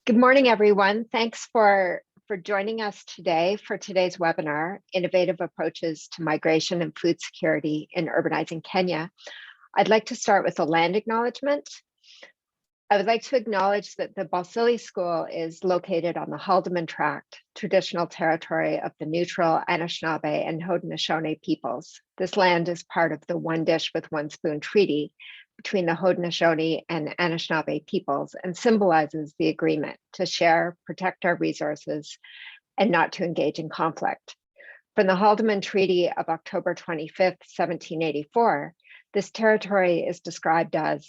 Good morning, everyone. Thanks for joining us today for today's webinar, Innovative Approaches to Migration and Food Security in Urbanizing Kenya. I'd like to start with a land acknowledgement. I would like to acknowledge that the Balsillie School is located on the Haldeman Tract, traditional territory of the neutral Anishinaabe and Haudenosaunee peoples. This land is part of the One Dish with One Spoon Treaty between the Haudenosaunee and Anishinaabe peoples and symbolizes the agreement to share, protect our resources, and not to engage in conflict. From the Haldeman Treaty of October 25th, 1784, this territory is described as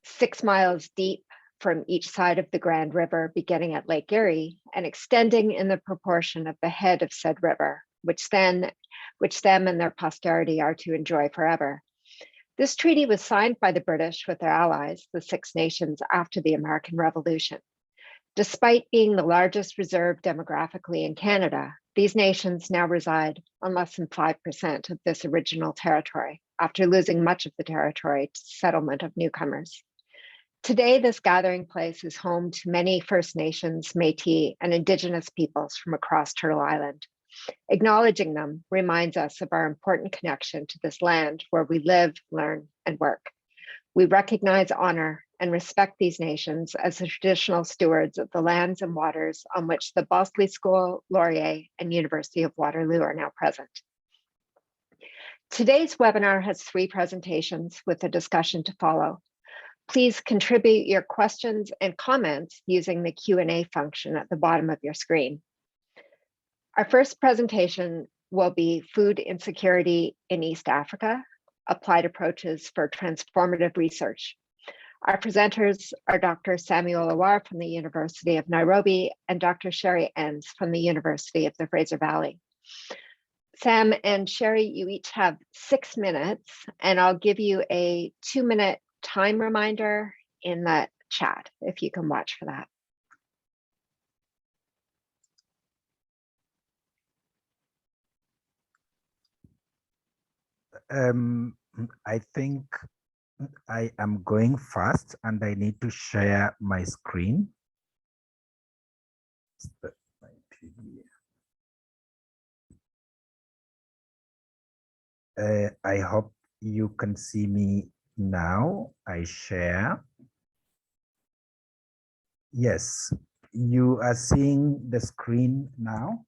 6 miles deep from each side of the Grand River, beginning at Lake Erie and extending in the proportion of the head of said river, which them and their posterity are to enjoy forever. This treaty was signed by the British with their allies, the Six Nations, after the American Revolution. Despite being the largest reserve demographically in Canada, these nations now reside on less than 5% of this original territory, after losing much of the territory to settlement of newcomers. Today, this gathering place is home to many First Nations, Métis, and Indigenous peoples from across Turtle Island. Acknowledging them reminds us of our important connection to this land where we live, learn, and work. We recognize, honor, and respect these nations as the traditional stewards of the lands and waters on which the Balsillie School, Laurier, and University of Waterloo are now present. Today's webinar has 3 presentations with a discussion to follow. Please contribute your questions and comments using the Q&A function at the bottom of your screen. Our first presentation will be Food Insecurity in East Africa, Applied Approaches for Transformative Research. Our presenters are Dr. Samuel Owuor from the University of Nairobi and Dr. Cherie Enns from the University of the Fraser Valley. Sam and Cherie, you each have 6 minutes, and I'll give you a 2-minute time reminder in the chat if you can watch for that. I think I am going fast and I need to share my screen. I hope you can see me now. I share. Yes, you are seeing the screen now.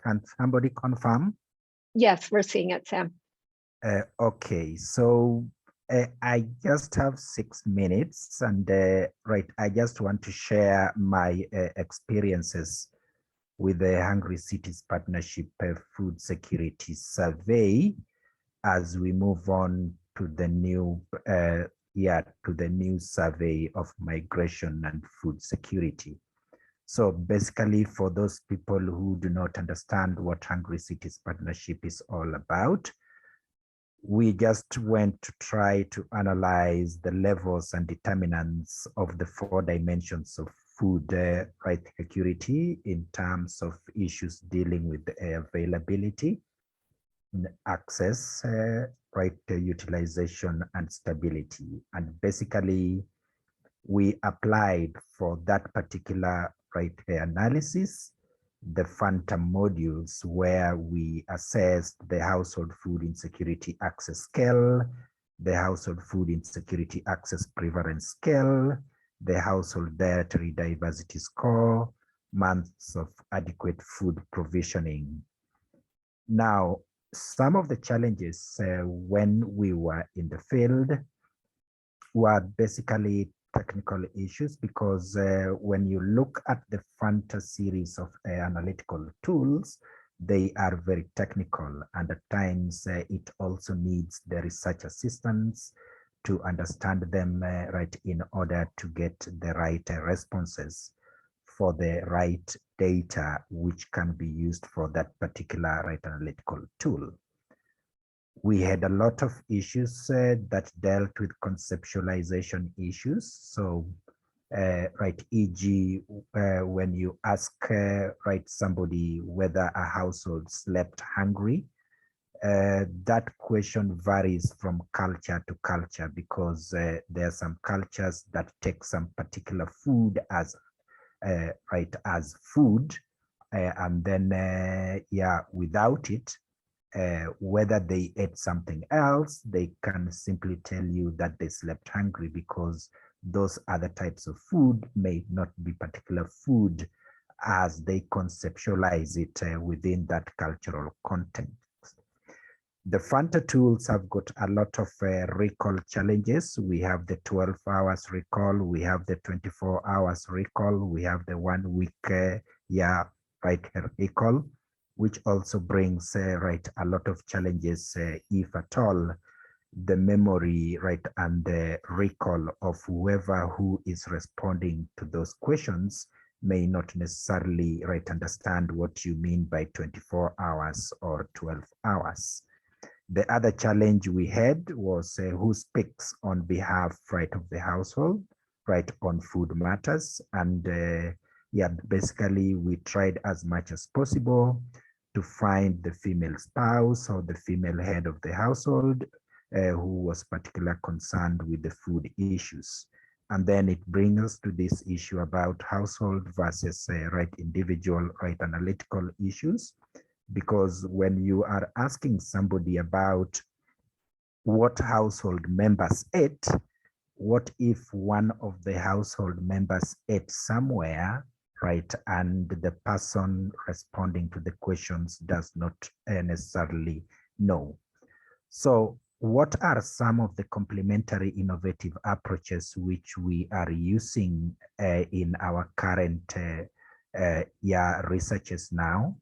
Can somebody confirm? Yes, we're seeing it, Sam. Okay, so I just have 6 minutes and I just want to share my experiences with the Hungry Cities Partnership Food Security Survey as we move on to the new survey of migration and food security. So basically, for those people who do not understand what Hungry Cities Partnership is all about, we just went to try to analyze the levels and determinants of the 4 dimensions of food security in terms of issues dealing with availability, access, utilization, and stability. And basically, we applied for that particular analysis the phantom modules where we assessed the household food insecurity access scale, the household food insecurity access prevalence scale, the household dietary diversity score, months of adequate food provisioning. Now, some of the challenges when we were in the field were basically technical issues, because when you look at the Fanta series of analytical tools, they are very technical, and at times it also needs the research assistance to understand them in order to get the right responses for the right data which can be used for that particular analytical tool. We had a lot of issues that dealt with conceptualization issues. So, e.g., when you ask somebody whether a household slept hungry, that question varies from culture to culture because there are some cultures that take some particular food as as food, and then without it, whether they ate something else, they can simply tell you that they slept hungry because those other types of food may not be particular food as they conceptualize it within that cultural context. The Fanta tools have got a lot of recall challenges. We have the 12 hours recall, we have the 24 hours recall, we have the 1 week recall, which also brings a lot of challenges, if at all, the memory and the recall of whoever who is responding to those questions may not necessarily understand what you mean by 24 hours or 12 hours. The other challenge we had was who speaks on behalf of the household on food matters. And basically we tried as much as possible to find the female spouse or the female head of the household who was particularly concerned with the food issues. And then it brings us to this issue about household versus individual analytical issues. Because when you are asking somebody about what household members ate, what if one of the household members ate somewhere, and the person responding to the questions does not necessarily know? So what are some of the complementary innovative approaches which we are using in our current researches now?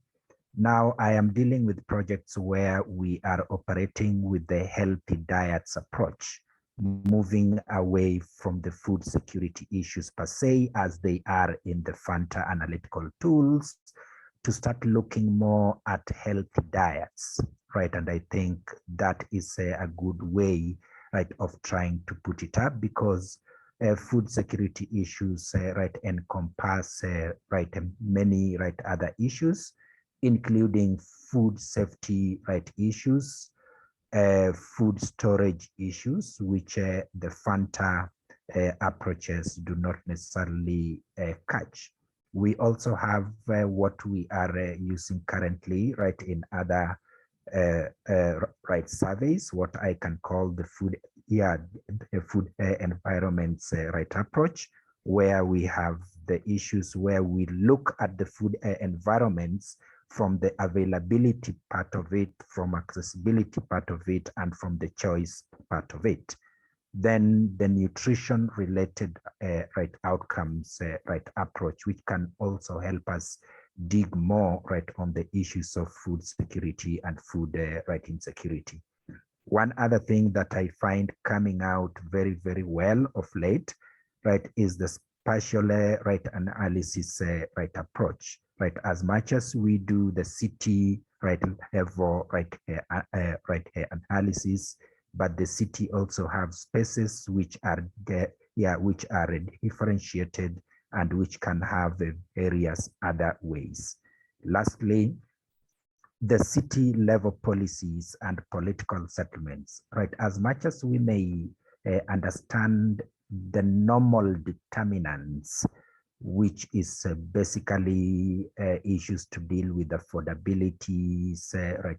Now I am dealing with projects where we are operating with the healthy diets approach, moving away from the food security issues per se as they are in the Fanta analytical tools to start looking more at healthy diets, And I think that is a good way, of trying to put it up because food security issues, encompass, many, other issues, including food safety issues, food storage issues, which the Fanta approaches do not necessarily catch. We also have what we are using currently, in other surveys, what I can call the food environments approach, where we have the issues where we look at the food environments from the availability part of it, from accessibility part of it, and from the choice part of it. Then the nutrition related outcomes approach, which can also help us dig more on the issues of food security and food insecurity. One other thing that I find coming out very, very well of late, is the spatial analysis approach. As much as we do the city level analysis, but the city also have spaces which are which are differentiated and which can have various other ways. Lastly, the city level policies and political settlements, as much as we may understand the normal determinants, which is basically issues to deal with affordability,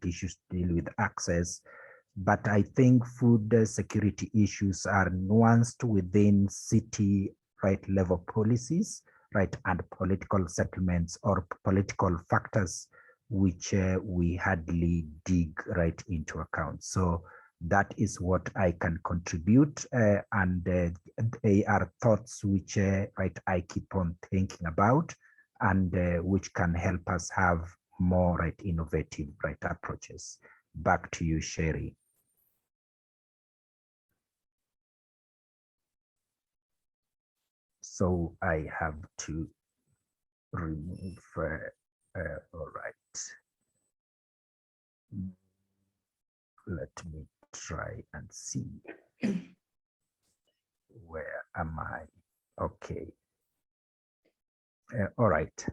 issues to deal with access. But I think food security issues are nuanced within city level policies, and political settlements or political factors, which we hardly dig into account. So that is what I can contribute, and they are thoughts which I keep on thinking about, and which can help us have more innovative approaches. Back to you, Cherie. So I have to remove, all right. Let me try and see. Where am I? Okay. All right.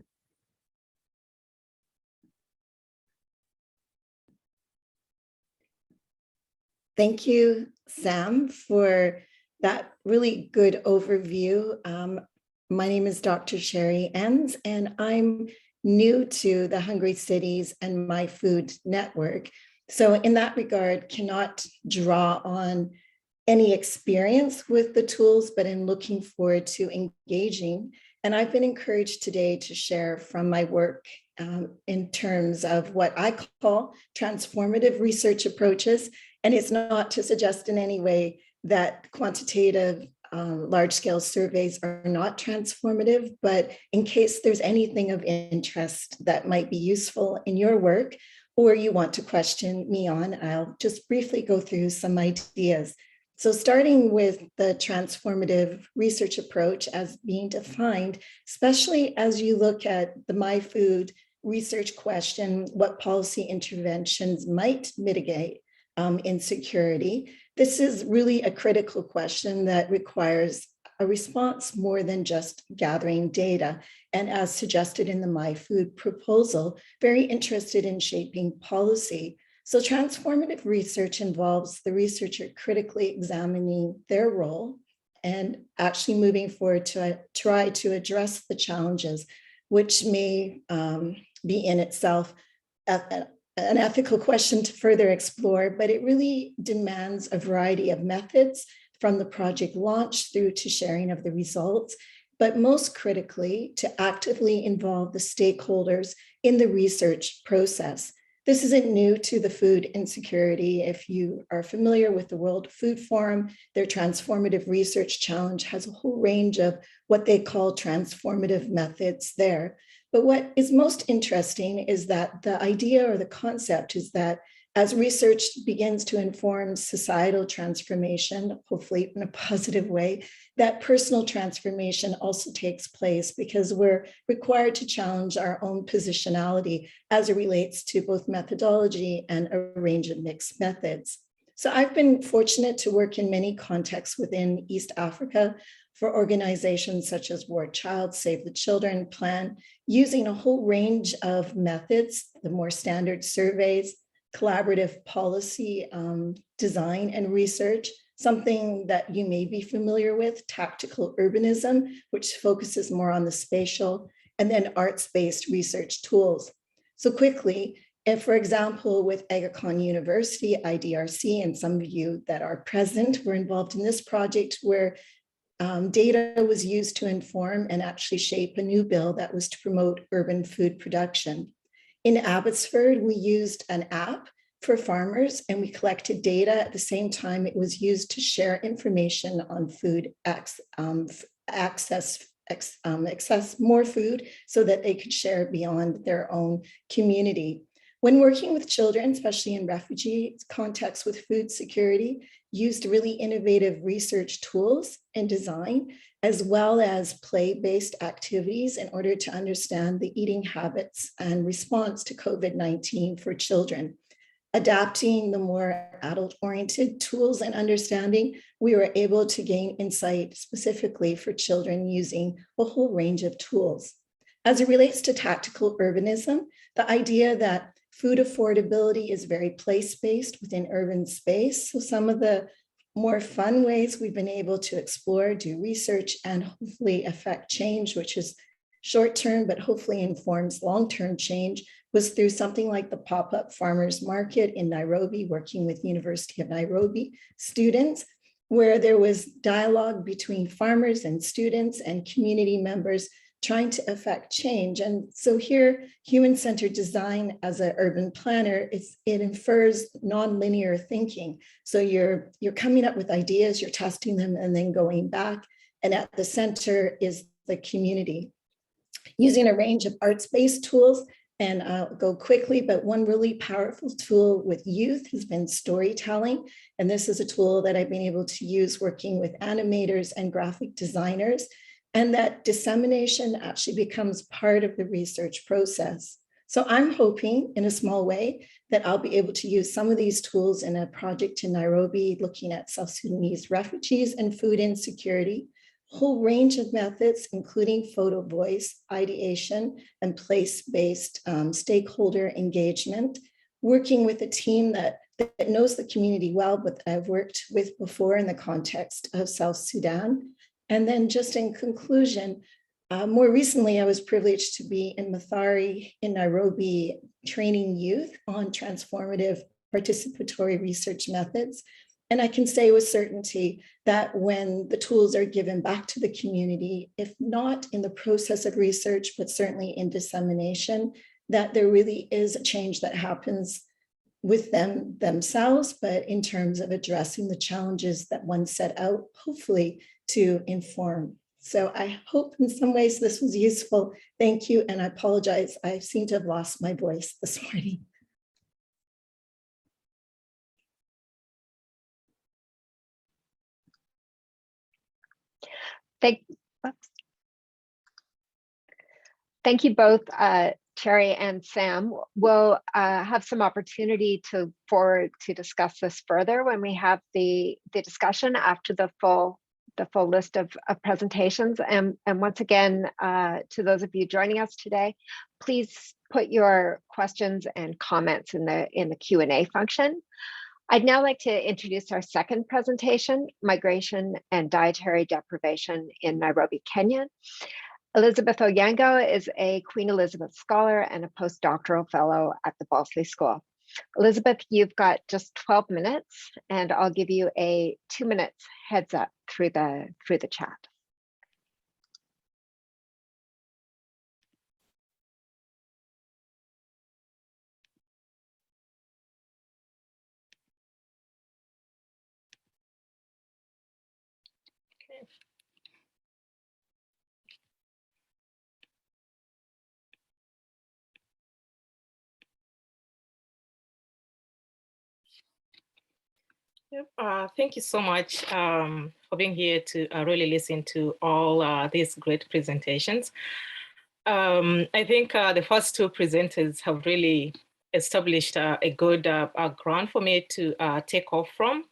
Thank you, Sam, for that really good overview. My name is Dr. Cherie Enns, and I'm new to the Hungry Cities and My Food Network. So in that regard, cannot draw on any experience with the tools, but in looking forward to engaging. And I've been encouraged today to share from my work in terms of what I call transformative research approaches. And it's not to suggest in any way that quantitative large-scale surveys are not transformative, but in case there's anything of interest that might be useful in your work, or you want to question me on, I'll just briefly go through some ideas. So starting with the transformative research approach as being defined, especially as you look at the My Food research question, what policy interventions might mitigate insecurity. This is really a critical question that requires a response more than just gathering data. And as suggested in the My Food proposal, very interested in shaping policy. So transformative research involves the researcher critically examining their role and actually moving forward to try to address the challenges, which may be in itself an ethical question to further explore, but it really demands a variety of methods from the project launch through to sharing of the results, but most critically, to actively involve the stakeholders in the research process. This isn't new to the food insecurity. If you are familiar with the World Food Forum, their Transformative Research Challenge has a whole range of what they call transformative methods there. But what is most interesting is that the idea or the concept is that as research begins to inform societal transformation, hopefully in a positive way, that personal transformation also takes place because we're required to challenge our own positionality as it relates to both methodology and a range of mixed methods. So I've been fortunate to work in many contexts within East Africa for organizations such as War Child, Save the Children, Plan, using a whole range of methods, the more standard surveys, collaborative policy design and research, something that you may be familiar with, tactical urbanism, which focuses more on the spatial, and then arts-based research tools. So quickly, if, for example, with Aga Khan University, IDRC, and some of you that are present were involved in this project where data was used to inform and actually shape a new bill that was to promote urban food production. In Abbotsford, we used an app for farmers and we collected data. At the same time, it was used to share information on food access more food so that they could share beyond their own community. When working with children, especially in refugee contexts with food security, used really innovative research tools and design, as well as play-based activities in order to understand the eating habits and response to COVID-19 for children. Adapting the more adult-oriented tools and understanding, we were able to gain insight specifically for children using a whole range of tools. As it relates to tactical urbanism, the idea that food affordability is very place-based within urban space. So some of the more fun ways we've been able to explore, do research, and hopefully affect change, which is short-term, but hopefully informs long-term change, was through something like the pop-up farmers market in Nairobi, working with University of Nairobi students, where there was dialogue between farmers and students and community members trying to affect change. And so here, human-centered design as an urban planner, it infers non-linear thinking. So you're coming up with ideas, you're testing them, and then going back. And at the center is the community. Using a range of arts-based tools, and I'll go quickly, but one really powerful tool with youth has been storytelling. And this is a tool that I've been able to use working with animators and graphic designers. And that dissemination actually becomes part of the research process. So I'm hoping in a small way that I'll be able to use some of these tools in a project in Nairobi looking at South Sudanese refugees and food insecurity, a whole range of methods, including photo voice, ideation, and place-based stakeholder engagement, working with a team that that knows the community well, but I've worked with before in the context of South Sudan. And then just in conclusion, more recently, I was privileged to be in Mathari in Nairobi, training youth on transformative participatory research methods. And I can say with certainty that when the tools are given back to the community, if not in the process of research, but certainly in dissemination, that there really is a change that happens with them themselves, but in terms of addressing the challenges that one set out, hopefully to inform. So I hope in some ways this was useful. Thank you. And I apologize. I seem to have lost my voice this morning. Thank you both, Cherie and Sam. We'll have some opportunity to discuss this further when we have the discussion after the full list of presentations. And once again, to those of you joining us today, please put your questions and comments in the Q&A function. I'd now like to introduce our second presentation, Migration and Dietary Deprivation in Nairobi, Kenya. Elizabeth Ojango is a Queen Elizabeth Scholar and a postdoctoral fellow at the Balsley School. Elizabeth, you've got just 12 minutes, and I'll give you a 2 minutes heads up through the chat. Yep, thank you so much for being here to really listen to all these great presentations. I think the first two presenters have really established a good ground for me to take off from.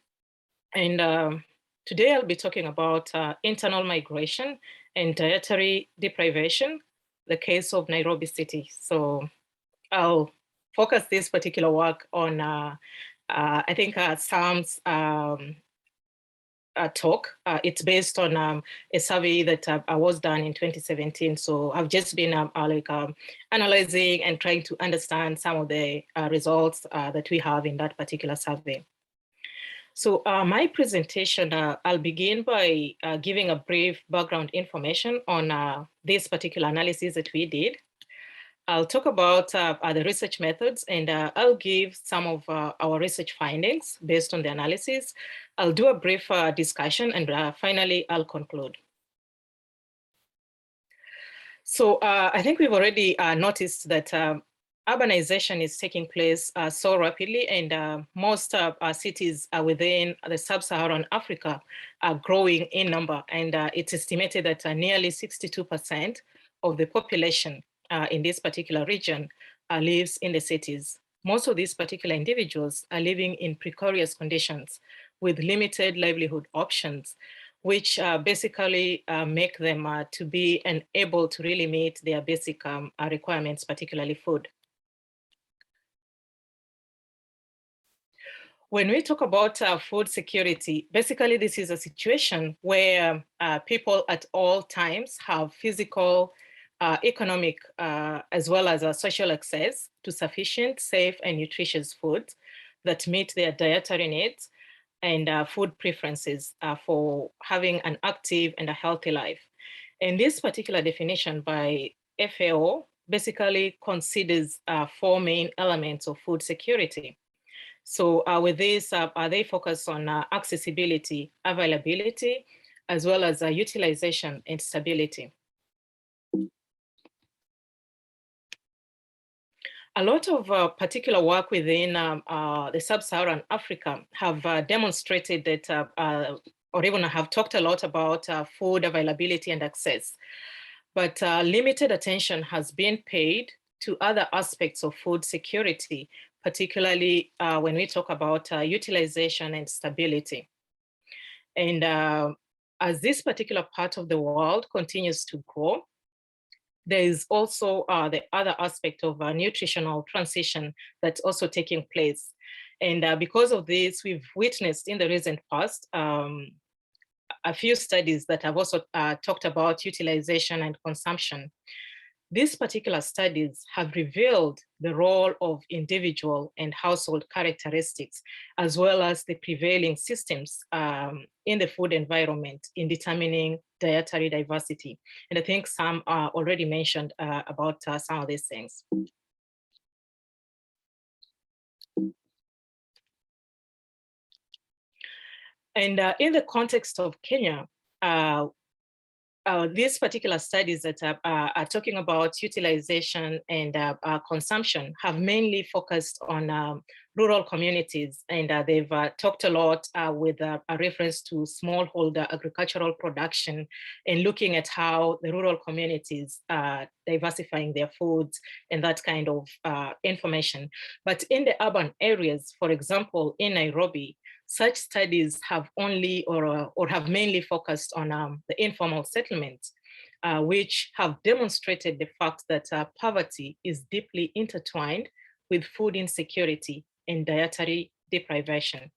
And today I'll be talking about internal migration and dietary deprivation, the case of Nairobi City. So I'll focus this particular work on I think Sam's talk. It's based on a survey that was done in 2017. So I've just been analyzing and trying to understand some of the results that we have in that particular survey. So my presentation, I'll begin by giving a brief background information on this particular analysis that we did. I'll talk about the research methods, and I'll give some of our research findings based on the analysis. I'll do a brief discussion, and finally, I'll conclude. So I think we've already noticed that urbanization is taking place so rapidly, and most cities within the sub-Saharan Africa are growing in number, and it's estimated that nearly 62% of the population in this particular region lives in the cities. Most of these particular individuals are living in precarious conditions with limited livelihood options, which basically make them to be unable to really meet their basic requirements, particularly food. When we talk about food security, basically this is a situation where people at all times have physical, economic, as well as social access to sufficient, safe, and nutritious food that meet their dietary needs and food preferences for having an active and a healthy life. And this particular definition by FAO basically considers 4 main elements of food security. So with this, they focus on accessibility, availability, as well as utilization and stability. A lot of particular work within the sub-Saharan Africa have demonstrated that, or even have talked a lot about food availability and access, but limited attention has been paid to other aspects of food security, particularly when we talk about utilization and stability. And as this particular part of the world continues to grow, there is also the other aspect of nutritional transition that's also taking place. And because of this, we've witnessed in the recent past a few studies that have also talked about utilization and consumption. These particular studies have revealed the role of individual and household characteristics, as well as the prevailing systems in the food environment in determining dietary diversity. And I think Sam already mentioned about some of these things. And in the context of Kenya, these particular studies that are talking about utilization and consumption have mainly focused on rural communities, and they've talked a lot with a reference to smallholder agricultural production and looking at how the rural communities are diversifying their foods and that kind of information. But in the urban areas, for example, in Nairobi, such studies have only or have mainly focused on the informal settlements, which have demonstrated the fact that poverty is deeply intertwined with food insecurity and dietary deprivation.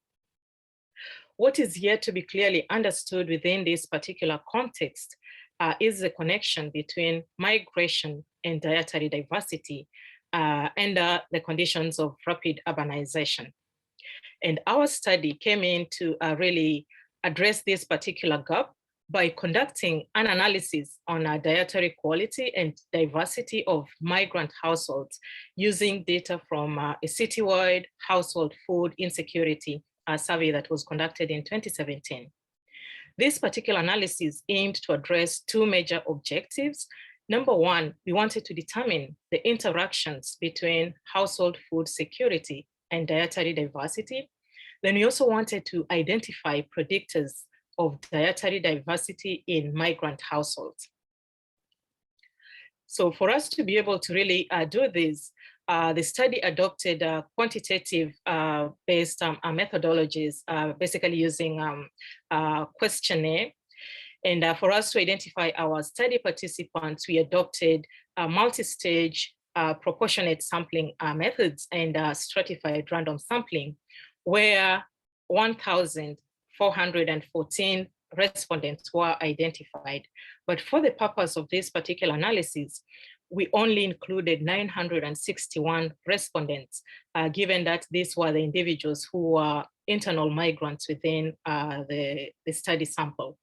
What is yet to be clearly understood within this particular context is the connection between migration and dietary diversity and the conditions of rapid urbanization. And our study came in to really address this particular gap by conducting an analysis on dietary quality and diversity of migrant households using data from a citywide household food insecurity survey that was conducted in 2017. This particular analysis aimed to address two major objectives. Number one, we wanted to determine the interactions between household food security and dietary diversity. Then we also wanted to identify predictors of dietary diversity in migrant households. So for us to be able to really do this, the study adopted quantitative based methodologies, basically using questionnaire. And for us to identify our study participants, we adopted multi-stage proportionate sampling methods and stratified random sampling, where 1,414 respondents were identified. But for the purpose of this particular analysis, we only included 961 respondents, given that these were the individuals who were internal migrants within the study sample.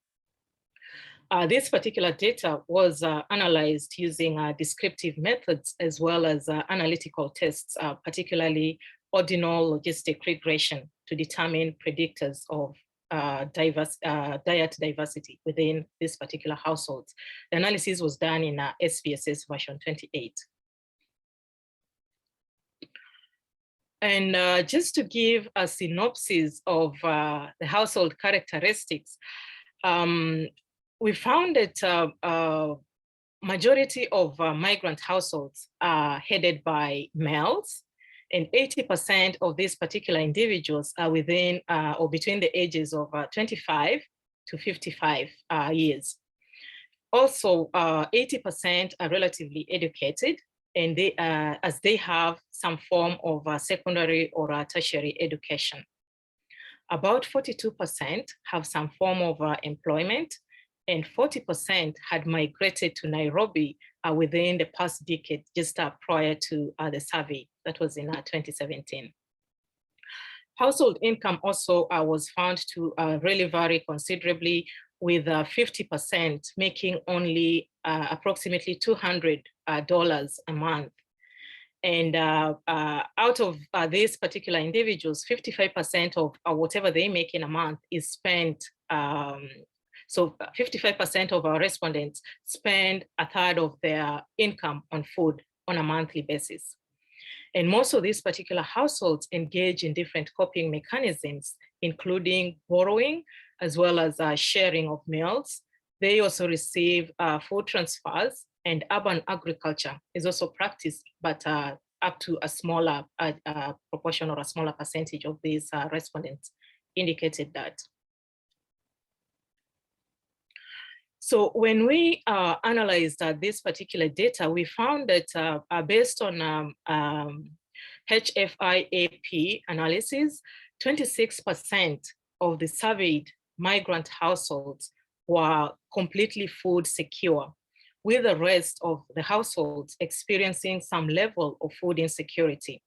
This particular data was analyzed using descriptive methods as well as analytical tests, particularly ordinal logistic regression, to determine predictors of diet diversity within this particular households. The analysis was done in SPSS version 28. And just to give a synopsis of the household characteristics, we found that majority of migrant households are headed by males, and 80% of these particular individuals are within or between the ages of 25 to 55 years. Also, 80% are relatively educated, and they, as they have some form of secondary or tertiary education. About 42% have some form of employment, and 40% had migrated to Nairobi within the past decade, just prior to the survey that was in 2017. Household income also was found to really vary considerably, with 50% making only approximately $200 a month. And out of these particular individuals, 55% of whatever they make in a month is spent. So 55% of our respondents spend a third of their income on food on a monthly basis. And most of these particular households engage in different coping mechanisms, including borrowing, as well as sharing of meals. They also receive food transfers, and urban agriculture is also practiced, but up to a smaller proportion or a smaller percentage of these respondents indicated that. So when we analyzed this particular data, we found that based on HFIAP analysis, 26% of the surveyed migrant households were completely food secure, with the rest of the households experiencing some level of food insecurity.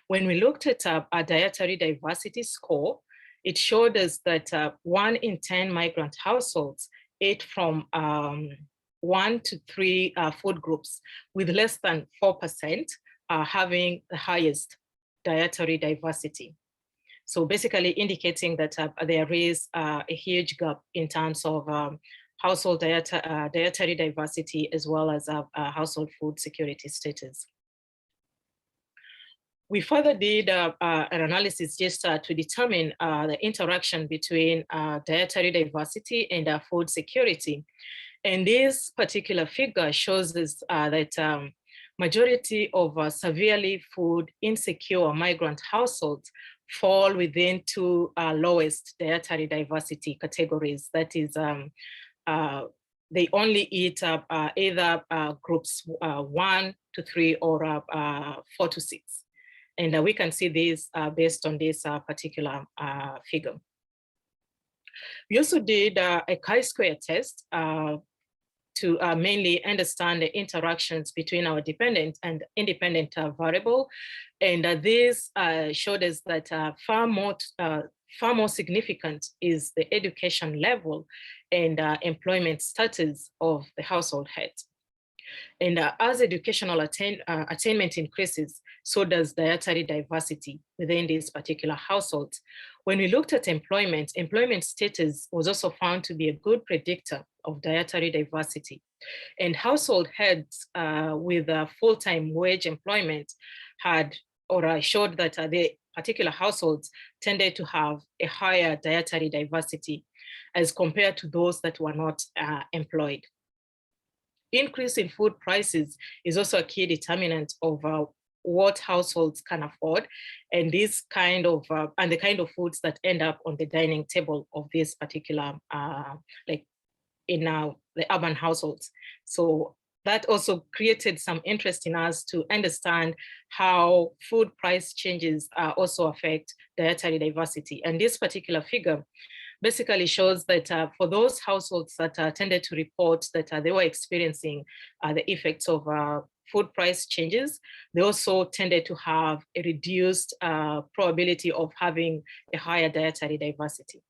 When we looked at a dietary diversity score, it showed us that 1 in 10 migrant households ate from 1 to 3 food groups, with less than 4% having the highest dietary diversity. So basically indicating that there is a huge gap in terms of household dietary diversity, as well as household food security status. We further did an analysis just to determine the interaction between dietary diversity and food security. And this particular figure shows us that majority of severely food insecure migrant households fall within 2 lowest dietary diversity categories. That is, they only eat either groups 1 to 3 or 4 to 6. And we can see this based on this particular figure. We also did a chi-square test to mainly understand the interactions between our dependent and independent variable. And this showed us that far more significant is the education level and employment status of the household head. And as educational attainment increases, so does dietary diversity within these particular households. When we looked at employment status was also found to be a good predictor of dietary diversity. And household heads with full-time wage employment showed that the particular households tended to have a higher dietary diversity as compared to those that were not employed. Increase in food prices is also a key determinant of what households can afford, and this kind of and the kind of foods that end up on the dining table of this particular like in the urban households. So that also created some interest in us to understand how food price changes also affect dietary diversity. And this particular figure basically shows that for those households that tended to report that they were experiencing the effects of food price changes, they also tended to have a reduced probability of having a higher dietary diversity.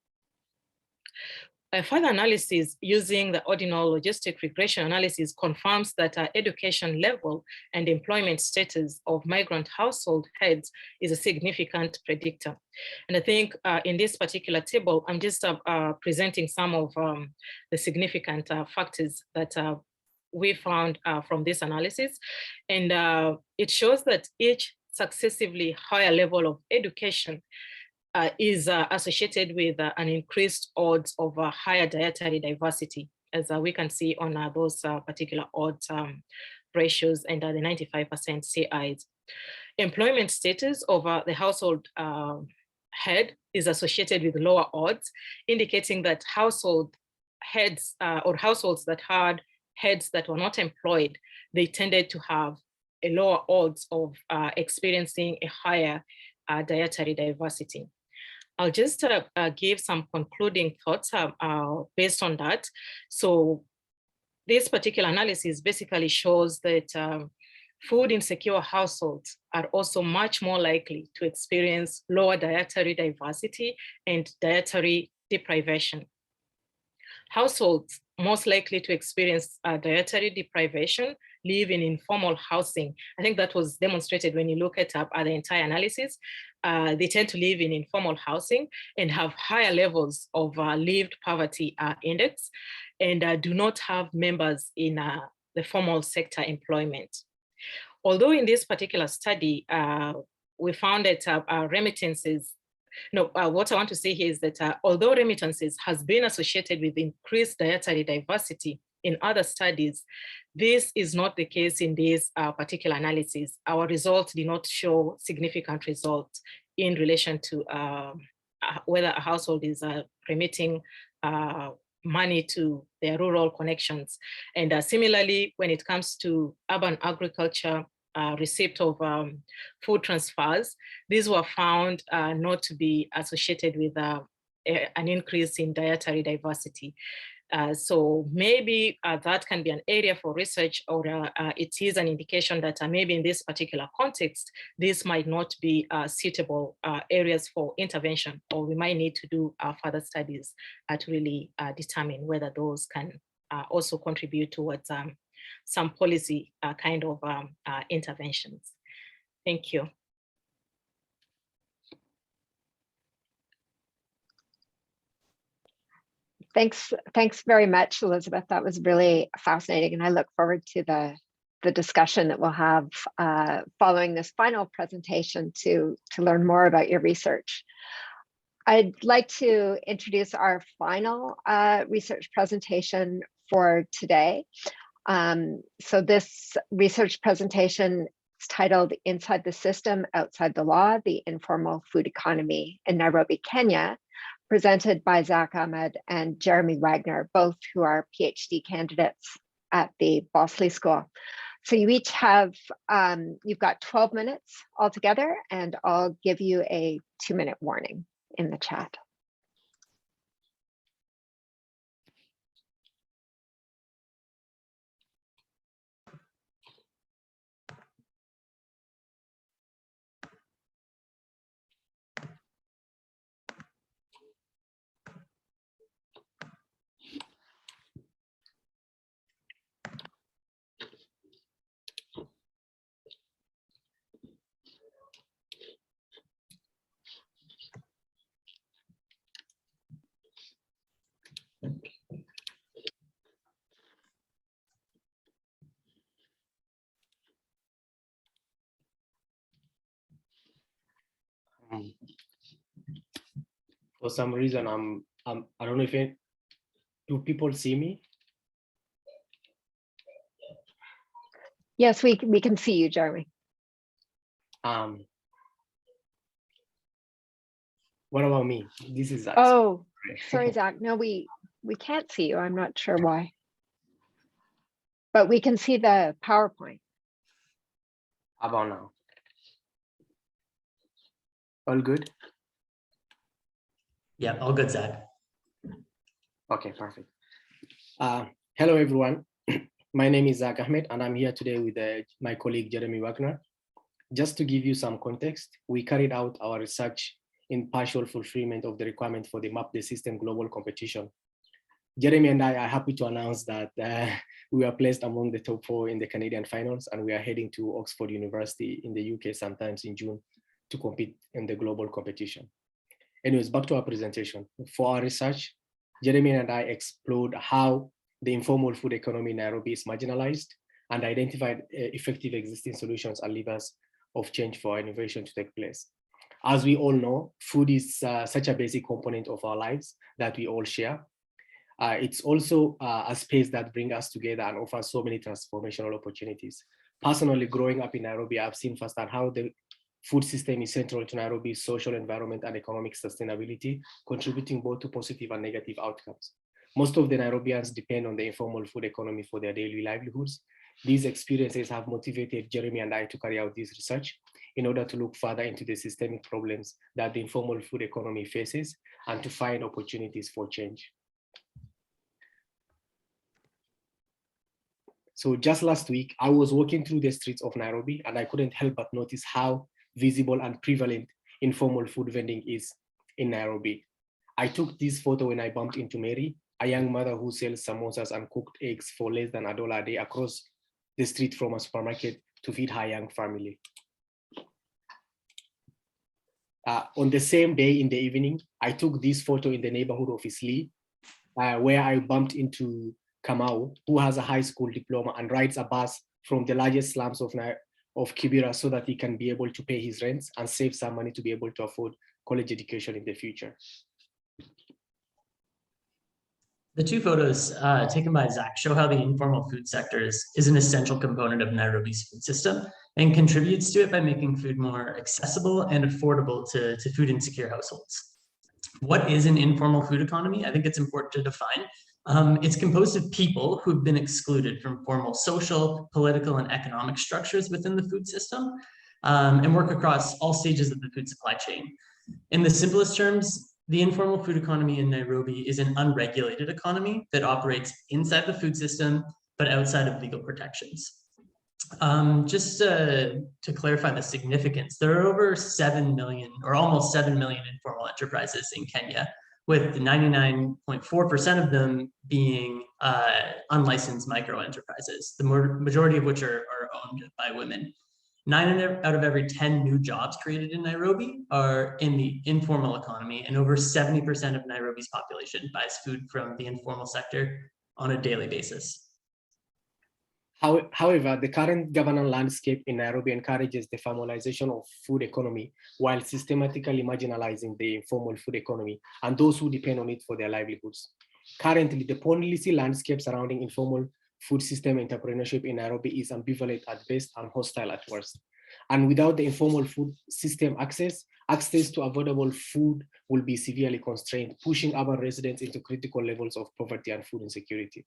A further analysis using the ordinal logistic regression analysis confirms that education level and employment status of migrant household heads is a significant predictor. And I think in this particular table, I'm just presenting some of the significant factors that we found from this analysis. And it shows that each successively higher level of education is associated with an increased odds of higher dietary diversity, as we can see on those particular odds ratios and the 95% CIs. Employment status of the household head is associated with lower odds, indicating that household heads or households that had heads that were not employed, they tended to have a lower odds of experiencing a higher dietary diversity. I'll just give some concluding thoughts based on that. So this particular analysis basically shows that food insecure households are also much more likely to experience lower dietary diversity and dietary deprivation. Households most likely to experience dietary deprivation live in informal housing. I think that was demonstrated when you look at the entire analysis. They tend to live in informal housing and have higher levels of lived poverty index, and do not have members in the formal sector employment. Although in this particular study, we found that remittances, what I want to say here is that although remittances has been associated with increased dietary diversity in other studies, this is not the case in this particular analysis. Our results did not show significant results in relation to whether a household is remitting money to their rural connections. And similarly, when it comes to urban agriculture receipt of food transfers, these were found not to be associated with an increase in dietary diversity. So maybe that can be an area for research, or it is an indication that maybe in this particular context, this might not be suitable areas for intervention, or we might need to do further studies to really determine whether those can also contribute towards some policy kind of interventions. Thank you. Thanks very much, Elizabeth. That was really fascinating, and I look forward to the discussion that we'll have following this final presentation to learn more about your research. I'd like to introduce our final research presentation for today. So this research presentation is titled "Inside the System, Outside the Law, the Informal Food Economy in Nairobi, Kenya," presented by Zach Ahmed and Jeremy Wagner, both who are PhD candidates at the Bosley School. So you each have, you've got 12 minutes altogether, and I'll give you a 2-minute warning in the chat. For some reason, I don't know if do people see me? Yes, we can see you, Jeremy. What about me? This is Zach. Oh, sorry, Zach. No, we can't see you. I'm not sure why. But we can see the PowerPoint. How about now? All good? Yeah, all good, Zach. Okay, perfect. Hello, everyone. My name is Zach Ahmed, and I'm here today with my colleague, Jeremy Wagner. Just to give you some context, we carried out our research in partial fulfillment of the requirement for the Map the System global competition. Jeremy and I are happy to announce that we were placed among the top 4 in the Canadian finals, and we are heading to Oxford University in the UK sometimes in June to compete in the global competition. Anyways, back to our presentation. For our research, Jeremy and I explored how the informal food economy in Nairobi is marginalized and identified effective existing solutions and levers of change for innovation to take place. As we all know, food is such a basic component of our lives that we all share. It's also a space that brings us together and offers so many transformational opportunities. Personally, growing up in Nairobi, I've seen firsthand how the food system is central to Nairobi's social environment and economic sustainability, contributing both to positive and negative outcomes. Most of the Nairobians depend on the informal food economy for their daily livelihoods. These experiences have motivated Jeremy and I to carry out this research in order to look further into the systemic problems that the informal food economy faces and to find opportunities for change. So just last week, I was walking through the streets of Nairobi, and I couldn't help but notice how visible and prevalent informal food vending is in Nairobi. I took this photo when I bumped into Mary, a young mother who sells samosas and cooked eggs for less than $1 a day across the street from a supermarket to feed her young family. On the same day in the evening, I took this photo in the neighborhood of Isli, where I bumped into Kamau, who has a high school diploma and rides a bus from the largest slums of Kibera so that he can be able to pay his rents and save some money to be able to afford college education in the future. The 2 photos taken by Zach show how the informal food sector is an essential component of Nairobi's food system and contributes to it by making food more accessible and affordable to food insecure households. What is an informal food economy? I think it's important to define. It's composed of people who've been excluded from formal social, political, and economic structures within the food system, and work across all stages of the food supply chain. In the simplest terms, the informal food economy in Nairobi is an unregulated economy that operates inside the food system, but outside of legal protections. Just to clarify the significance, there are over 7 million or almost 7 million informal enterprises in Kenya, with 99.4% of them being unlicensed micro enterprises, the majority of which are owned by women. 9 out of every 10 new jobs created in Nairobi are in the informal economy, and over 70% of Nairobi's population buys food from the informal sector on a daily basis. However, the current governance landscape in Nairobi encourages the formalization of food economy while systematically marginalizing the informal food economy and those who depend on it for their livelihoods. Currently, the policy landscape surrounding informal food system entrepreneurship in Nairobi is ambivalent at best and hostile at worst. And without the informal food system access to affordable food will be severely constrained, pushing urban residents into critical levels of poverty and food insecurity.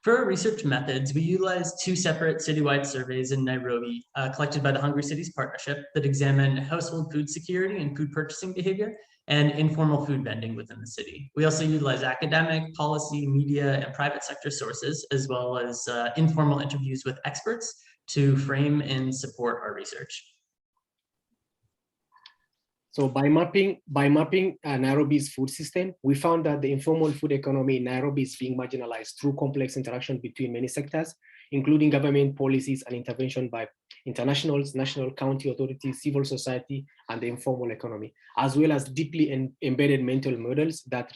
For our research methods, we utilized 2 separate citywide surveys in Nairobi collected by the Hungry Cities Partnership that examined household food security and food purchasing behavior and informal food vending within the city. We also utilize academic, policy, media, and private sector sources, as well as informal interviews with experts to frame and support our research. So by mapping Nairobi's food system, we found that the informal food economy in Nairobi is being marginalized through complex interaction between many sectors, including government policies and intervention by internationals, national, county authorities, civil society, and the informal economy, as well as deeply embedded mental models that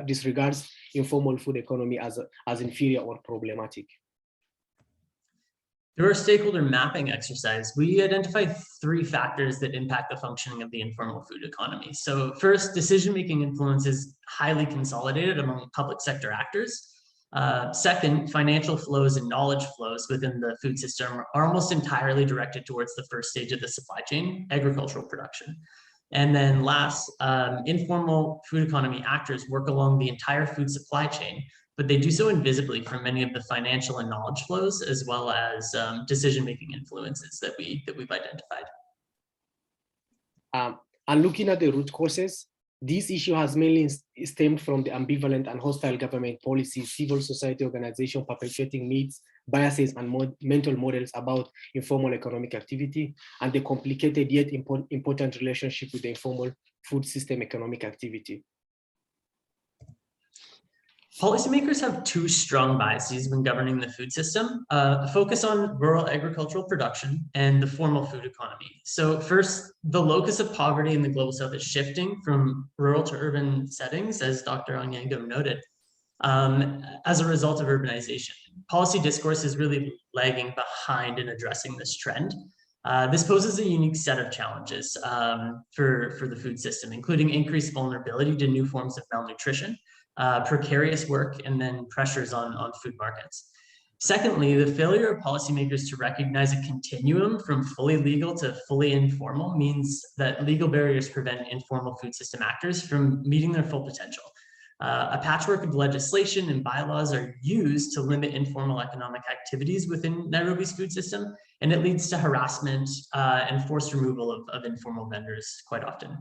disregards informal food economy as inferior or problematic. Through our stakeholder mapping exercise, we identified 3 factors that impact the functioning of the informal food economy. So first, decision-making influence is highly consolidated among public sector actors. Second, financial flows and knowledge flows within the food system are almost entirely directed towards the first stage of the supply chain, agricultural production. And then last, informal food economy actors work along the entire food supply chain, but they do so invisibly from many of the financial and knowledge flows, as well as decision-making influences that we've identified. And looking at the root causes, this issue has mainly stemmed from the ambivalent and hostile government policies, civil society organization perpetuating myths, biases, and mental models about informal economic activity, and the complicated yet important relationship with the informal food system economic activity. Policymakers have 2 strong biases when governing the food system, a focus on rural agricultural production and the formal food economy. So first, the locus of poverty in the Global South is shifting from rural to urban settings, as Dr. Ojango noted, as a result of urbanization. Policy discourse is really lagging behind in addressing this trend. This poses a unique set of challenges for the food system, including increased vulnerability to new forms of malnutrition, precarious work, and then pressures on food markets. Secondly, the failure of policymakers to recognize a continuum from fully legal to fully informal means that legal barriers prevent informal food system actors from meeting their full potential. A patchwork of legislation and bylaws are used to limit informal economic activities within Nairobi's food system, and it leads to harassment and forced removal of informal vendors quite often.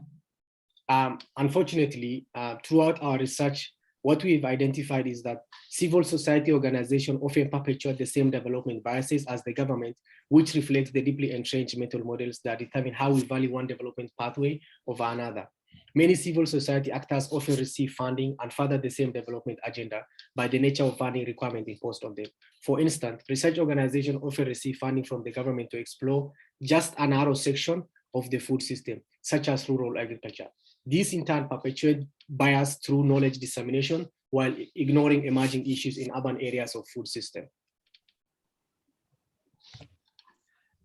Unfortunately, throughout our research, what we've identified is that civil society organizations often perpetuate the same development biases as the government, which reflects the deeply entrenched mental models that determine how we value one development pathway over another. Many civil society actors often receive funding and further the same development agenda by the nature of funding requirement imposed on them. For instance, research organizations often receive funding from the government to explore just a narrow section of the food system, such as rural agriculture. This in turn perpetuates bias through knowledge dissemination while ignoring emerging issues in urban areas of food system.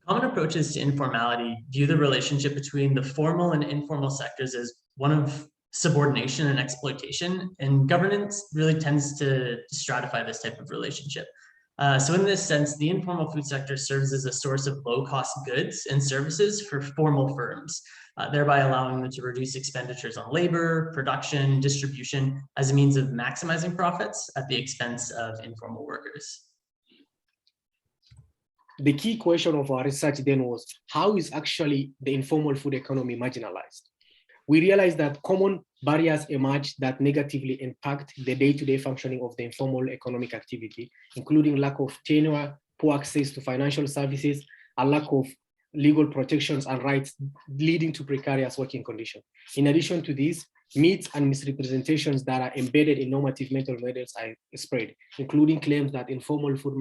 Common approaches to informality view the relationship between the formal and informal sectors as one of subordination and exploitation, and governance really tends to stratify this type of relationship. So in this sense, the informal food sector serves as a source of low-cost goods and services for formal firms, thereby allowing them to reduce expenditures on labor, production, distribution as a means of maximizing profits at the expense of informal workers. The key question of our research then was, how is actually the informal food economy marginalized? We realized that common barriers emerge that negatively impact the day-to-day functioning of the informal economic activity, including lack of tenure, poor access to financial services, a lack of legal protections and rights leading to precarious working conditions. In addition to these, myths and misrepresentations that are embedded in normative mental models are spread, including claims that informal food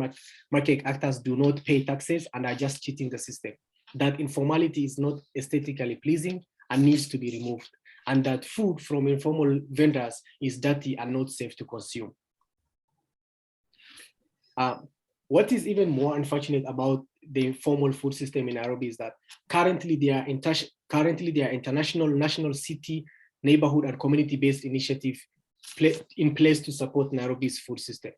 market actors do not pay taxes and are just cheating the system, that informality is not aesthetically pleasing and needs to be removed, and that food from informal vendors is dirty and not safe to consume. What is even more unfortunate about the informal food system in Nairobi is that currently there are international, national, city, neighborhood, and community-based initiatives in place to support Nairobi's food system.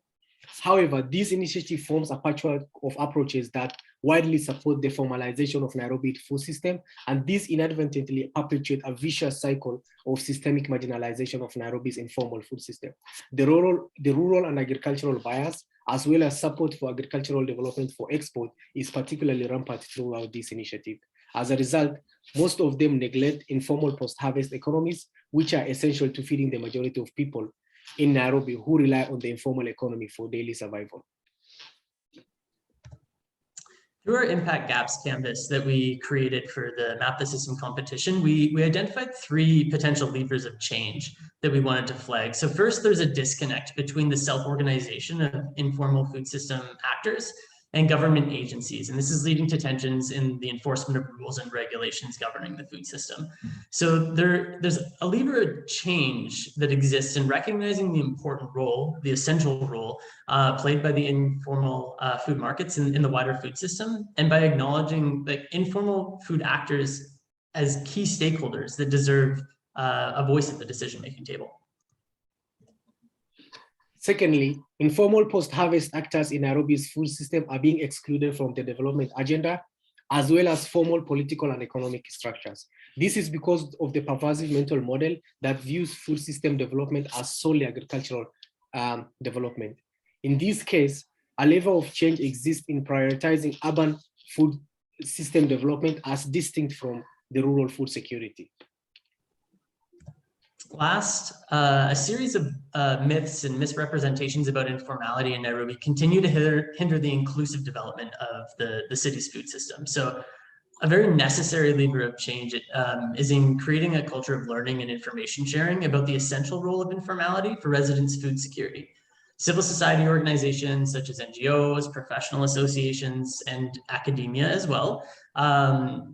However, this initiative forms a patchwork of approaches that widely support the formalization of Nairobi's food system, and this inadvertently perpetuates a vicious cycle of systemic marginalization of Nairobi's informal food system. The rural and agricultural bias, as well as support for agricultural development for export, is particularly rampant throughout this initiative. As a result, most of them neglect informal post-harvest economies, which are essential to feeding the majority of people in Nairobi who rely on the informal economy for daily survival. Through our impact gaps canvas that we created for the Map the System competition, we identified 3 potential levers of change that we wanted to flag. So first, there's a disconnect between the self-organization of informal food system actors and government agencies. And this is leading to tensions in the enforcement of rules and regulations governing the food system. So there's a lever of change that exists in recognizing the important role, the essential role played by the informal food markets in the wider food system, and by acknowledging that informal food actors as key stakeholders that deserve a voice at the decision-making table. Secondly, informal post-harvest actors in Nairobi's food system are being excluded from the development agenda, as well as formal political and economic structures. This is because of the pervasive mental model that views food system development as solely agricultural development. In this case, a level of change exists in prioritizing urban food system development as distinct from the rural food security. Last, a series of myths and misrepresentations about informality in Nairobi continue to hinder the inclusive development of the city's food system. So a very necessary lever of change is in creating a culture of learning and information sharing about the essential role of informality for residents' food security. Civil society organizations such as NGOs, professional associations, and academia as well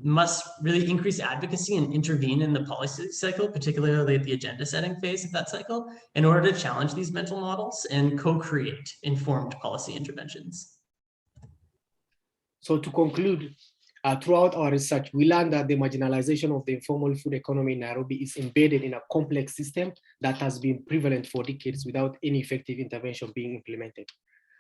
must really increase advocacy and intervene in the policy cycle, particularly at the agenda setting phase of that cycle, in order to challenge these mental models and co-create informed policy interventions. So to conclude, throughout our research, we learned that the marginalization of the informal food economy in Nairobi is embedded in a complex system that has been prevalent for decades without any effective intervention being implemented.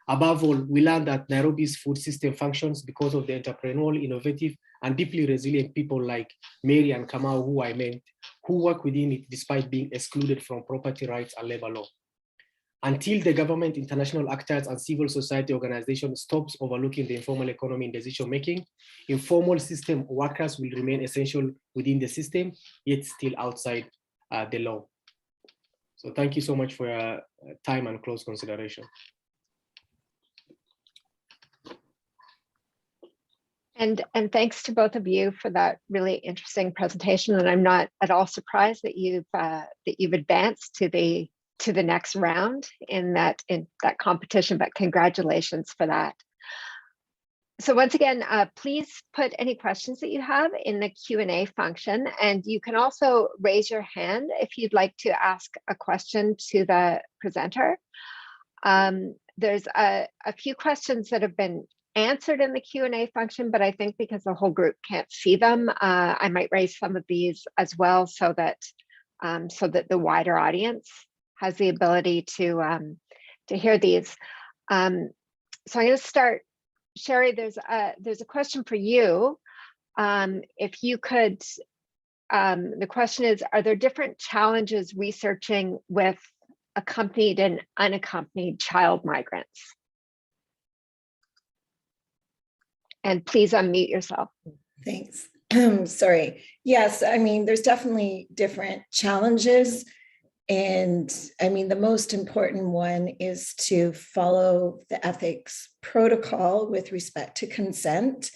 Above all, we learned that Nairobi's food system functions because of the entrepreneurial, innovative, and deeply resilient people like Mary and Kamau, who I met, who work within it despite being excluded from property rights and labor law. Until the government, international actors, and civil society organizations stops overlooking the informal economy in decision-making, informal system workers will remain essential within the system, yet still outside the law. So thank you so much for your time and close consideration. And thanks to both of you for that really interesting presentation. And I'm not at all surprised that you've advanced to the next round in that competition, but congratulations for that. So once again, please put any questions that you have in the Q&A function, and you can also raise your hand if you'd like to ask a question to the presenter. There's a few questions that have been answered in the Q&A function, but I think because the whole group can't see them, I might raise some of these as well so that the wider audience has the ability to hear these. So I'm going to start. Cherie, there's a question for you. If you could, the question is, are there different challenges researching with accompanied and unaccompanied child migrants? And please unmute yourself. Thanks. Sorry. Yes, I mean, there's definitely different challenges. And I mean, the most important one is to follow the ethics protocol with respect to consent.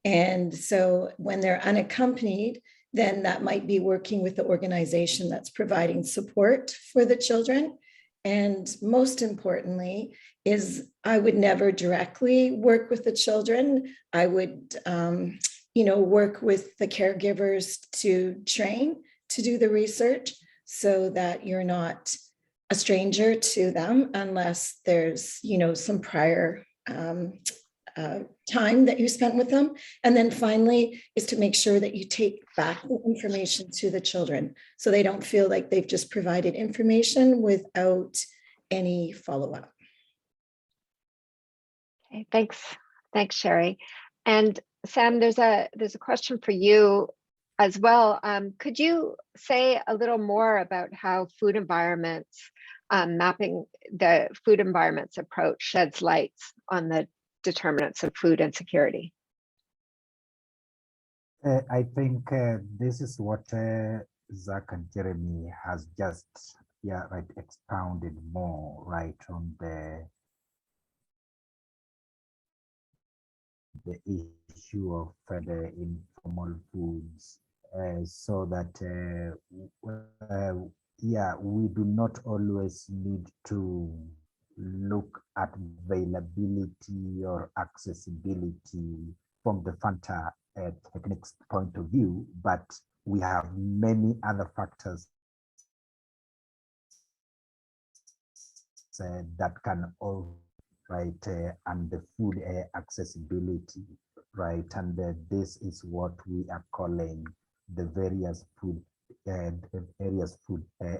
And so when they're unaccompanied, then that might be working with the organization that's providing support for the children. And most importantly is I would never directly work with the children. I would, work with the caregivers to train to do the research so that you're not a stranger to them unless there's, some prior time that you spent with them. And then finally is to make sure that you take back the information to the children so they don't feel like they've just provided information without any follow-up. Okay, thanks, Cherie. And Sam, there's a question for you as well. Could you say a little more about how food environments, mapping the food environments approach sheds light on the determinants of food insecurity? I think this is what Zach and Jeremy has just expounded more on the issue of the informal foods, so that we do not always need to look at availability or accessibility from the Fanta techniques point of view, but we have many other factors that can all and the food accessibility, and this is what we are calling the various food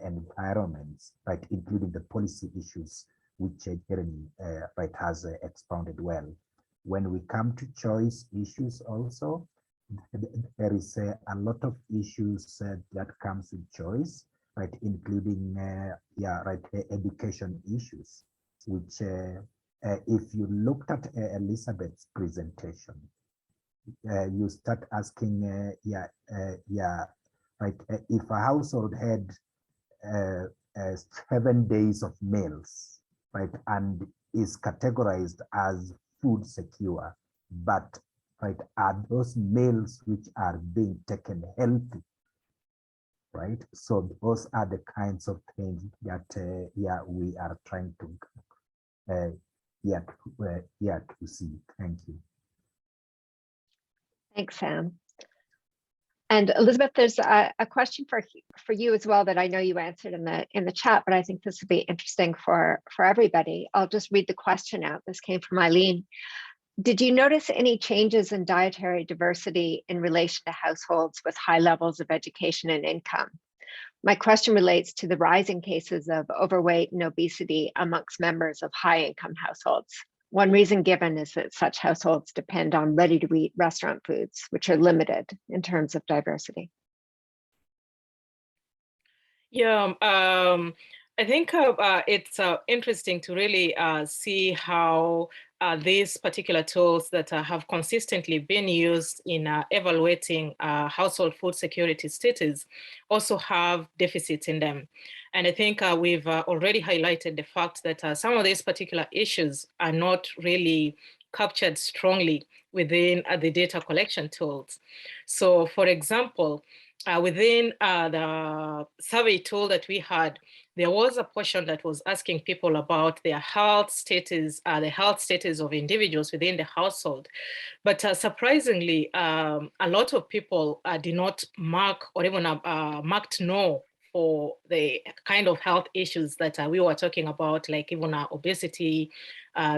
environments, including the policy issues, which Jeremy has expounded well. When we come to choice issues also, there is a lot of issues that comes with choice, including education issues, which if you looked at Elizabeth's presentation, you start asking, if a household had 7 days of meals, and is categorized as food secure, but are those meals which are being taken healthy, So those are the kinds of things that we are trying to to see. Thank you. Thanks, Sam. And Elizabeth, there's a question for you as well that I know you answered in the chat, but I think this would be interesting for everybody. I'll just read the question out. This came from Eileen. Did you notice any changes in dietary diversity in relation to households with high levels of education and income? My question relates to the rising cases of overweight and obesity amongst members of high-income households. One reason given is that such households depend on ready-to-eat restaurant foods, which are limited in terms of diversity. Yeah, I think it's interesting to really see how these particular tools that have consistently been used in evaluating household food security status also have deficits in them. And I think we've already highlighted the fact that some of these particular issues are not really captured strongly within the data collection tools. So for example, within the survey tool that we had, there was a portion that was asking people about their health status, the health status of individuals within the household. But surprisingly, a lot of people did not mark or even marked no for the kind of health issues that we were talking about, like even obesity,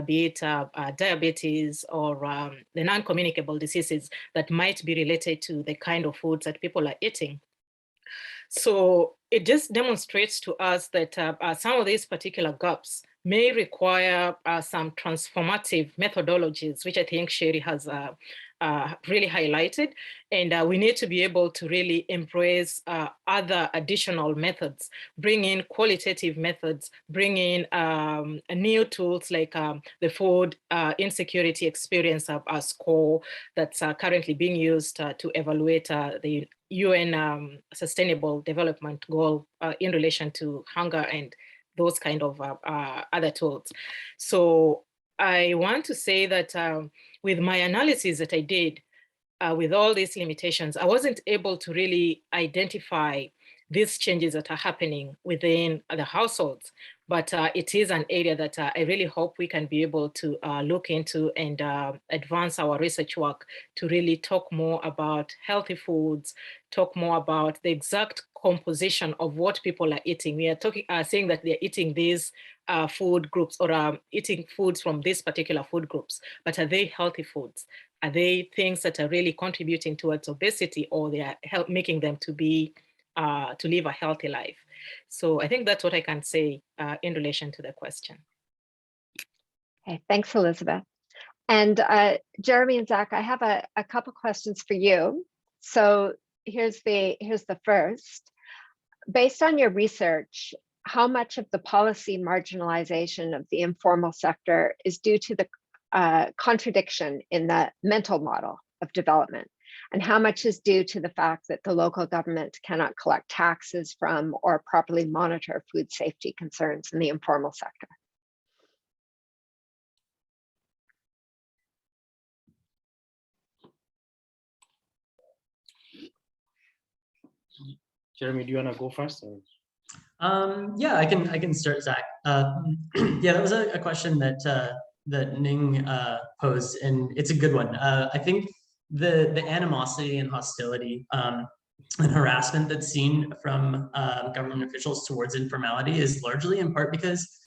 be it diabetes or the non-communicable diseases that might be related to the kind of foods that people are eating. So it just demonstrates to us that some of these particular gaps may require some transformative methodologies, which I think Cherie has really highlighted. And we need to be able to really embrace other additional methods, bring in qualitative methods, bring in new tools like the food insecurity experience score that's currently being used to evaluate the UN Sustainable Development Goal in relation to hunger and those kind of other tools. So I want to say that with my analysis that I did, with all these limitations, I wasn't able to really identify these changes that are happening within the households. But it is an area that I really hope we can be able to look into and advance our research work to really talk more about healthy foods, talk more about the exact composition of what people are eating. We are saying that they're eating these food groups or eating foods from these particular food groups, but are they healthy foods? Are they things that are really contributing towards obesity, or they are making them to be to live a healthy life? So I think that's what I can say in relation to the question. Okay, thanks, Elizabeth. And Jeremy and Zach, I have a couple questions for you. So here's the first. Based on your research, how much of the policy marginalization of the informal sector is due to the contradiction in the mental model of development? And how much is due to the fact that the local government cannot collect taxes from or properly monitor food safety concerns in the informal sector? Jeremy, do you want to go first? Or? Yeah, I can start, Zach. Yeah, that was a question that that Ning posed, and it's a good one. I think the animosity and hostility and harassment that's seen from government officials towards informality is largely in part because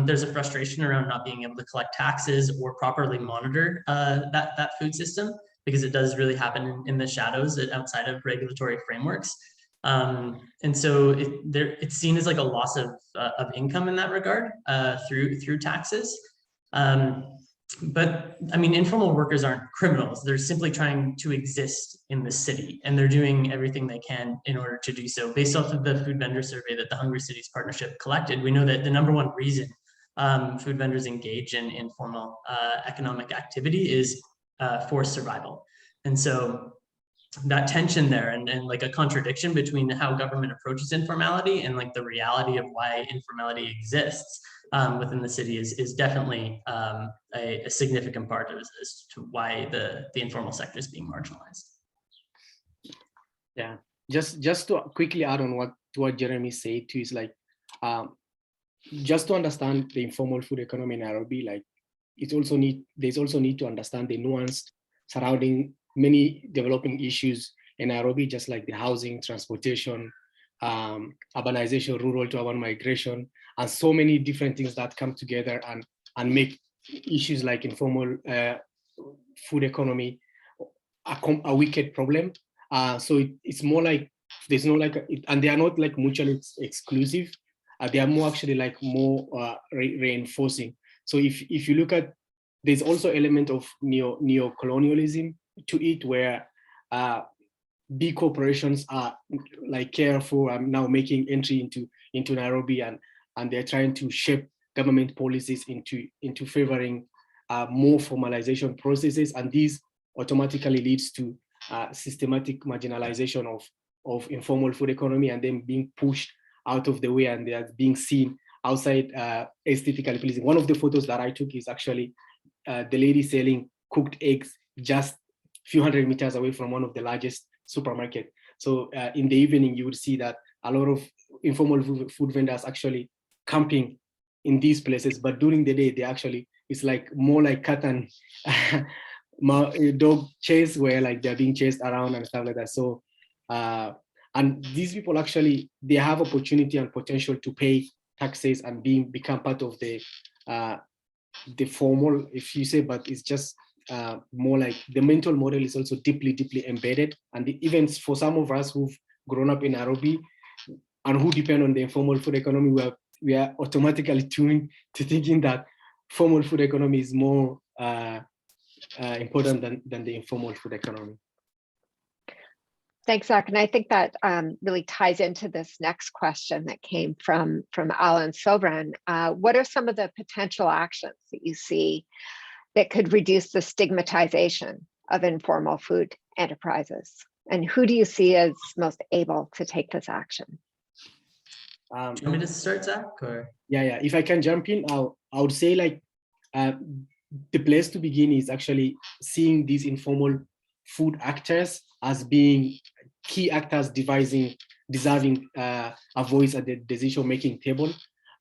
there's a frustration around not being able to collect taxes or properly monitor that food system, because it does really happen in the shadows outside of regulatory frameworks. And so it's seen as like a loss of income in that regard through taxes. But I mean, informal workers aren't criminals. They're simply trying to exist in the city, and they're doing everything they can in order to do so. Based off of the food vendor survey that the Hungry Cities Partnership collected, we know that the #1 reason food vendors engage in informal economic activity is for survival. And so that tension there and like a contradiction between how government approaches informality and like the reality of why informality exists within the city is definitely a significant part of as to why the informal sector is being marginalized. Yeah, just to quickly add on what Jeremy said too, is like just to understand the informal food economy in Nairobi, like there's also need to understand the nuance surrounding many developing issues in Nairobi, just like the housing, transportation, urbanization, rural to urban migration, and so many different things that come together and make issues like informal food economy a wicked problem. So it's more like there's no like, and they are not like mutually exclusive. They are more actually like more reinforcing. So if you look at, there's also element of neo-colonialism to it, where big corporations are like careful and now making entry into Nairobi, and they're trying to shape government policies into favoring more formalization processes, and these automatically leads to systematic marginalization of informal food economy, and then being pushed out of the way, and they are being seen outside aesthetically pleasing. One of the photos that I took is actually the lady selling cooked eggs just a few hundred meters away from one of the largest supermarket. So in the evening, you would see that a lot of informal food vendors actually camping in these places, but during the day, they actually, it's like more like cat and dog chase, where like they're being chased around and stuff like that. So, and these people actually, they have opportunity and potential to pay taxes and become part of the formal, if you say, but it's just more like the mental model is also deeply embedded. And even for some of us who've grown up in Nairobi and who depend on the informal food economy, we are automatically tuned to thinking that formal food economy is more important than the informal food economy. Thanks, Zach. And I think that really ties into this next question that came from Alan Silveran. What are some of the potential actions that you see that could reduce the stigmatization of informal food enterprises? And who do you see as most able to take this action? Do you want me to start, Zach? Or? Yeah. If I can jump in, I would say like the place to begin is actually seeing these informal food actors as being key actors deserving a voice at the decision-making table.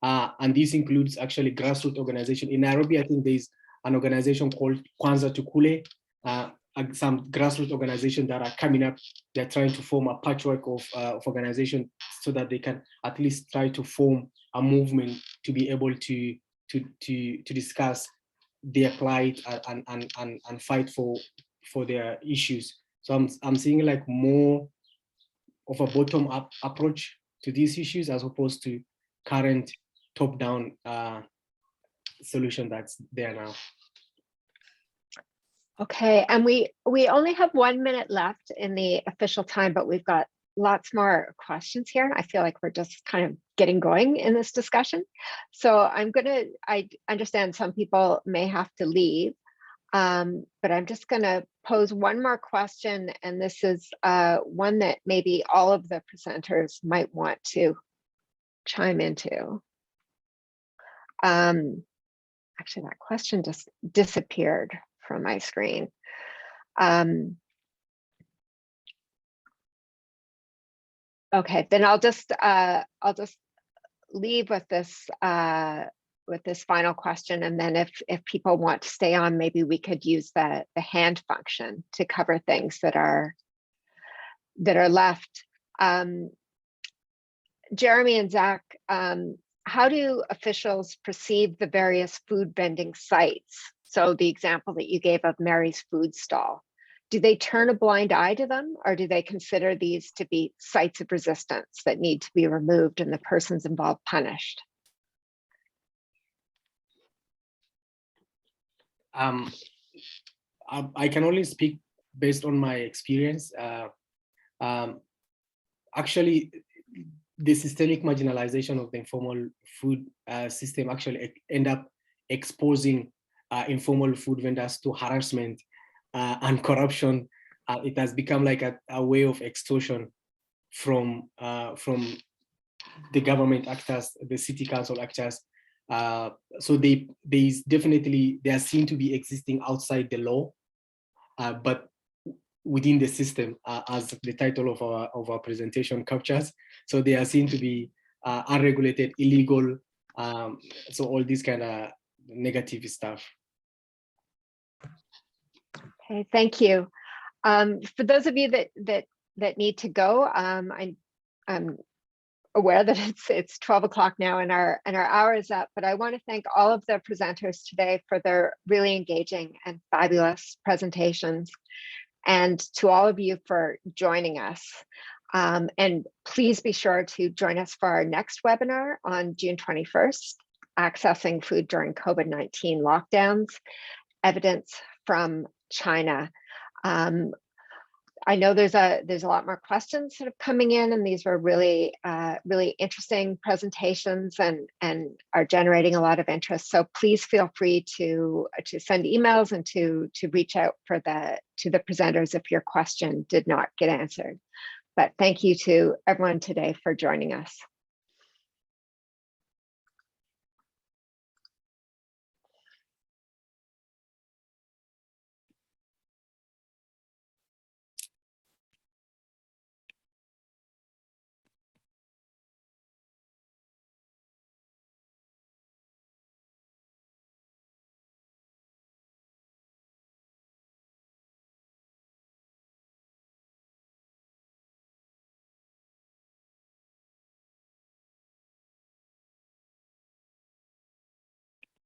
And this includes actually grassroots organization. In Nairobi, I think there's an organization called Kwanza Tukule, some grassroots organizations that are coming up. They're trying to form a patchwork of organization so that they can at least try to form a movement to be able to discuss their plight and fight for their issues. So I'm seeing like more of a bottom-up approach to these issues as opposed to current top-down solution that's there now. Okay, and we only have 1 minute left in the official time, but we've got lots more questions here. I feel like we're just kind of getting going in this discussion. So I understand some people may have to leave, but I'm just gonna pose one more question, and this is one that maybe all of the presenters might want to chime into. Actually, that question just disappeared from my screen. Okay, then I'll just leave with this final question, and then if people want to stay on, maybe we could use the hand function to cover things that are left. Jeremy and Zach, how do officials perceive the various food vending sites? So the example that you gave of Mary's food stall, do they turn a blind eye to them, or do they consider these to be sites of resistance that need to be removed and the persons involved punished? I can only speak based on my experience. Actually, the systemic marginalization of the informal food system actually end up exposing informal food vendors to harassment and corruption. It has become like a way of extortion from the government actors, the city council actors. So they are seen to be existing outside the law, but within the system, as the title of our presentation captures. So they are seen to be unregulated, illegal. So all this kind of negative stuff. Okay, thank you. For those of you that need to go, I'm aware that it's 12 o'clock now and our hour is up, but I want to thank all of the presenters today for their really engaging and fabulous presentations, and to all of you for joining us. And please be sure to join us for our next webinar on June 21st, Accessing Food During COVID-19 Lockdowns, Evidence from China. I know there's a lot more questions sort of coming in, and these were really interesting presentations and are generating a lot of interest. So please feel free to send emails and to reach out to the presenters if your question did not get answered. But thank you to everyone today for joining us.